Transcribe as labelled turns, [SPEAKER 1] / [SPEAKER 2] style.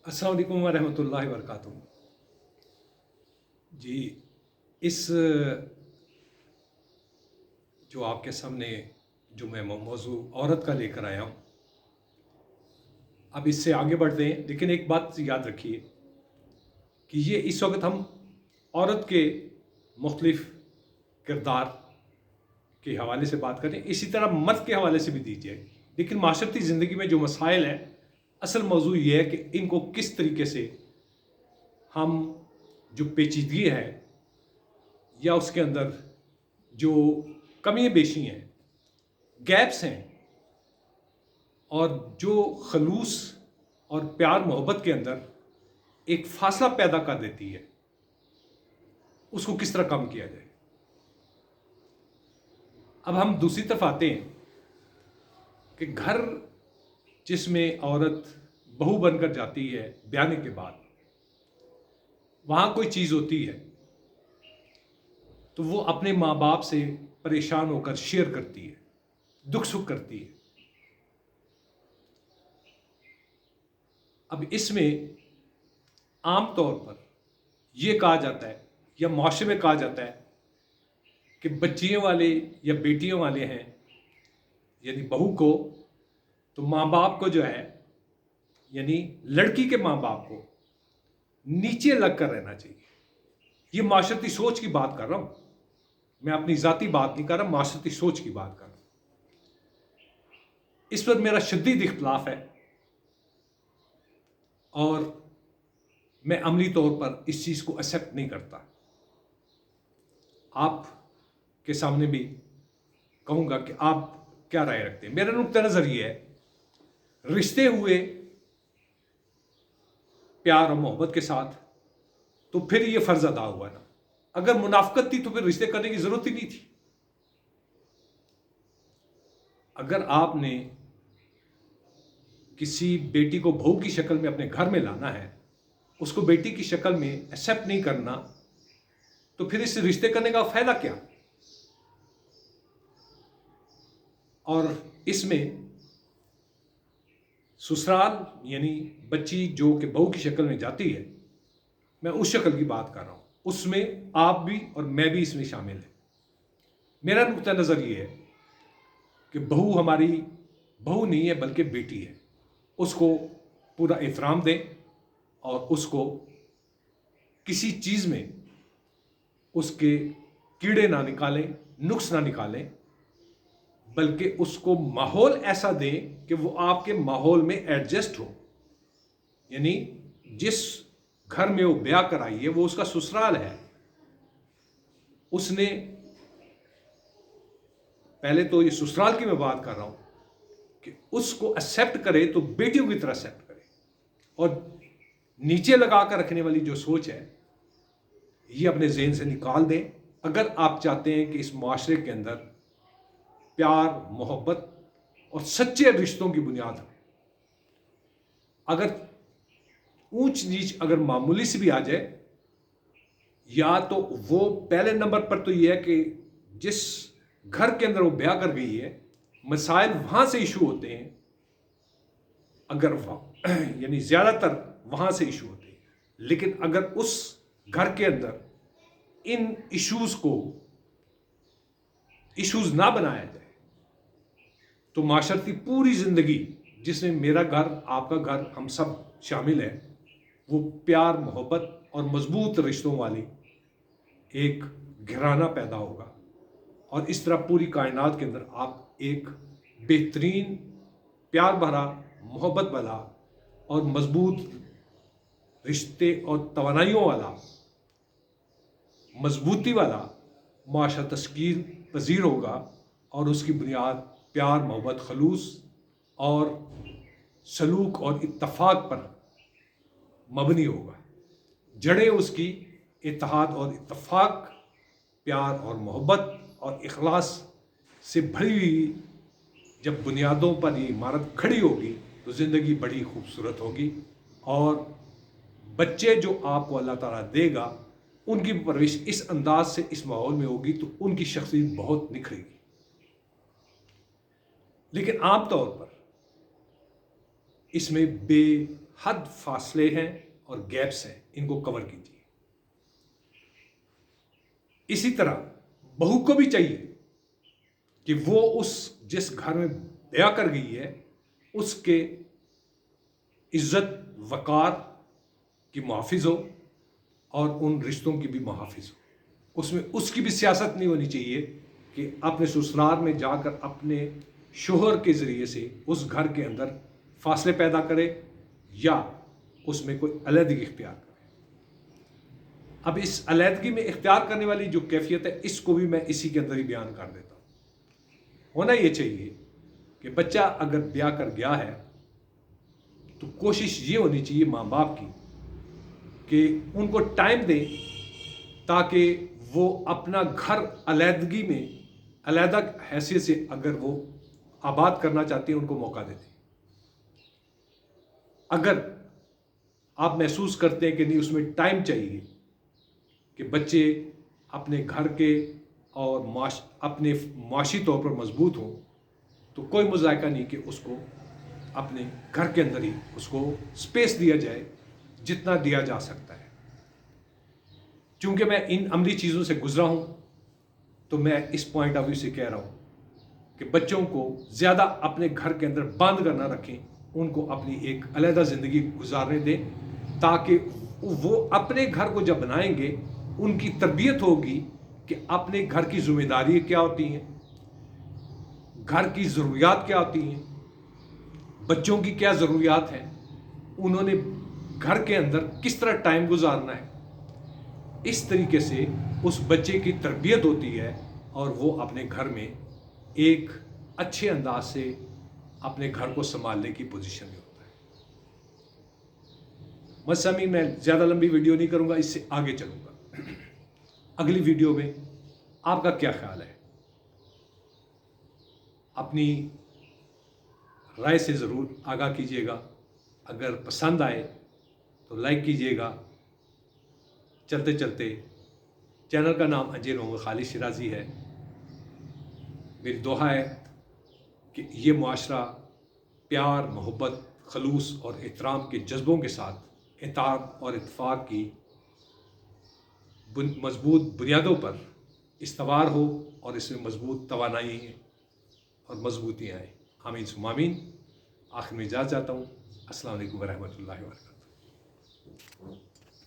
[SPEAKER 1] अस्सलाम वालेकुम वरहमतुल्लाहि वबरकातुहू। जी, इस जो आपके सामने जो मैं मौजू औरत का लेकर आया हूँ, अब इससे आगे बढ़ते हैं, लेकिन एक बात याद रखिए कि ये इस वक्त हम औरत के मुख्तलिफ किरदार के हवाले से बात करें, इसी तरह मर्द के हवाले से भी दी जाएगी। लेकिन माशरती ज़िंदगी में जो मसाइल हैं, असल मौजू ये है कि इनको किस तरीके से हम जो पेचीदगी है या उसके अंदर जो कमियाँ बेशी हैं, गैप्स हैं, और जो खलूस और प्यार मोहब्बत के अंदर एक फासला पैदा कर देती है, उसको किस तरह कम किया जाए। अब हम दूसरी तरफ आते हैं कि घर जिसमें औरत बहू बनकर जाती है ब्याने के बाद, वहाँ कोई चीज़ होती है तो वो अपने माँ बाप से परेशान होकर शेयर करती है, दुख सुख करती है। अब इसमें आम तौर पर यह कहा जाता है या मुआशरे में कहा जाता है कि बच्चियों वाले या बेटियों वाले हैं, यानी बहू को, तो माँ बाप को जो है, यानी लड़की के माँ बाप को नीचे लग कर रहना चाहिए। ये माशरती सोच की बात कर रहा हूँ, मैं अपनी ज़ाती बात नहीं कर रहा, माशरती सोच की बात कर रहा हूँ। इस पर मेरा शदीद इख्तलाफ है और मैं अमली तौर पर इस चीज़ को एक्सेप्ट नहीं करता। आप के सामने भी कहूँगा कि आप क्या राय रखते हैं। मेरा नुक्ता नज़र ये है, रिश्ते हुए प्यार और मोहब्बत के साथ तो फिर ये फ़र्ज़ अदा हुआ ना। अगर मुनाफ़िकत थी तो फिर रिश्ते करने की ज़रूरत ही नहीं थी। अगर आपने किसी बेटी को बहू की शक्ल में अपने घर में लाना है, उसको बेटी की शक्ल में एक्सेप्ट नहीं करना, तो फिर इस रिश्ते करने का फ़ायदा क्या। और इसमें ससुराल यानी बच्ची जो कि बहू की शक्ल में जाती है, मैं उस शक्ल की बात कर रहा हूँ, उसमें आप भी और मैं भी इसमें शामिल है। मेरा नुक्ता नज़र ये है कि बहू हमारी बहू नहीं है बल्कि बेटी है। उसको पूरा एहतराम दें और उसको किसी चीज़ में उसके कीड़े ना निकालें, नुक्स ना निकालें, बल्कि उसको माहौल ऐसा दें कि वो आपके माहौल में एडजस्ट हो। यानी जिस घर में वो ब्याह कराई है वो उसका ससुराल है, उसने पहले तो ये ससुराल की मैं बात कर रहा हूं कि उसको एक्सेप्ट करे तो बेटियों की तरह एक्सेप्ट करे। और नीचे लगा कर रखने वाली जो सोच है ये अपने ज़हन से निकाल दें, अगर आप चाहते हैं कि इस माशरे के अंदर प्यार मोहब्बत और सच्चे रिश्तों की बुनियाद हो। अगर ऊंच नीच अगर मामूली से भी आ जाए, या तो वो पहले नंबर पर तो ये है कि जिस घर के अंदर वो ब्याह कर गई है, मसाइल वहां से इशू होते हैं। अगर यानी ज़्यादातर वहां से इशू होते हैं, लेकिन अगर उस घर के अंदर इन इश्यूज ना बनाया जाए तो माशरती पूरी ज़िंदगी, जिसमें मेरा घर आपका घर हम सब शामिल है, वो प्यार मोहब्बत और मजबूत रिश्तों वाली एक घराना पैदा होगा। और इस तरह पूरी कायनात के अंदर आप एक बेहतरीन प्यार भरा मोहब्बत वाला और मजबूत रिश्ते और तवानाइयों वाला मजबूती वाला माशरा तश्कील पजीर होगा। और उसकी बुनियाद प्यार मोहब्बत खलूस और सलूक और इत्तफाक पर मबनी होगा। जड़ें उसकी इत्तेहाद और इत्तफाक, प्यार और मोहब्बत और इखलास से भरी हुई जब बुनियादों पर ये इमारत खड़ी होगी तो ज़िंदगी बड़ी खूबसूरत होगी। और बच्चे जो आपको अल्लाह ताला देगा, उनकी परवरिश इस अंदाज से इस माहौल में होगी तो उनकी शख्सियत बहुत निखरेगी। लेकिन आम तौर पर इसमें حد فاصلے ہیں اور گیپس ہیں، ان کو کور کیجیے۔ اسی طرح بہو کو بھی چاہیے کہ وہ جس گھر میں بیاہ کر گئی ہے اس کے عزت وقار کی محافظ ہو اور ان رشتوں کی بھی محافظ ہو۔ اس میں اس کی بھی سیاست نہیں ہونی چاہیے کہ اپنے سسرال میں جا کر اپنے شوہر کے ذریعے سے اس گھر کے اندر فاصلے پیدا کرے یا اس میں کوئی علیحدگی اختیار کرے۔ اب اس علیحدگی میں اختیار کرنے والی جو کیفیت ہے اس کو بھی میں اسی کے اندر ہی بیان کر دیتا ہوں۔ ہونا یہ چاہیے کہ بچہ اگر بیاہ کر گیا ہے تو کوشش یہ ہونی چاہیے ماں باپ کی کہ ان کو ٹائم دیں تاکہ وہ اپنا گھر علیحدگی میں علیحدہ حیثیت سے اگر وہ آباد کرنا چاہتے ہیں ان کو موقع دیتے ہیں۔ اگر آپ محسوس کرتے ہیں کہ نہیں اس میں ٹائم چاہیے کہ بچے اپنے گھر کے اور اپنے معاشی طور پر مضبوط ہوں تو کوئی مذائقہ نہیں کہ اس کو اپنے گھر کے اندر ہی اس کو سپیس دیا جائے جتنا دیا جا سکتا ہے۔ چونکہ میں ان عملی چیزوں سے گزرا ہوں تو میں اس پوائنٹ آف ویو سے کہہ رہا ہوں کہ بچوں کو زیادہ اپنے گھر کے اندر بند کر نہ رکھیں، ان کو اپنی ایک علیحدہ زندگی گزارنے دیں تاکہ وہ اپنے گھر کو جب بنائیں گے ان کی تربیت ہوگی کہ اپنے گھر کی ذمہ داری کیا ہوتی ہیں، گھر کی ضروریات کیا ہوتی ہیں، بچوں کی کیا ضروریات ہیں، انہوں نے گھر کے اندر کس طرح ٹائم گزارنا ہے۔ اس طریقے سے اس بچے کی تربیت ہوتی ہے اور وہ اپنے گھر میں ایک اچھے انداز سے اپنے گھر کو سنبھالنے کی پوزیشن میں ہوتا ہے۔ مسامعین، میں زیادہ لمبی ویڈیو نہیں کروں گا، اس سے آگے چلوں گا۔ اگلی ویڈیو میں آپ کا کیا خیال ہے؟ اپنی رائے سے ضرور آگاہ کیجیے گا۔ اگر پسند آئے تو لائک کیجیے گا۔ چلتے چلتے چینل کا نام انجیر محمد خالد شیرازی ہے۔ میری دعا ہے کہ یہ معاشرہ پیار، محبت، خلوص اور احترام کے جذبوں کے ساتھ اتحاد اور اتفاق کی مضبوط بنیادوں پر استوار ہو اور اس میں مضبوط توانائی اور مضبوطیاں آئیں۔ آمین ثم آمین۔ آخر میں اجازت چاہتا ہوں۔ السلام علیکم ورحمۃ اللہ وبرکاتہ۔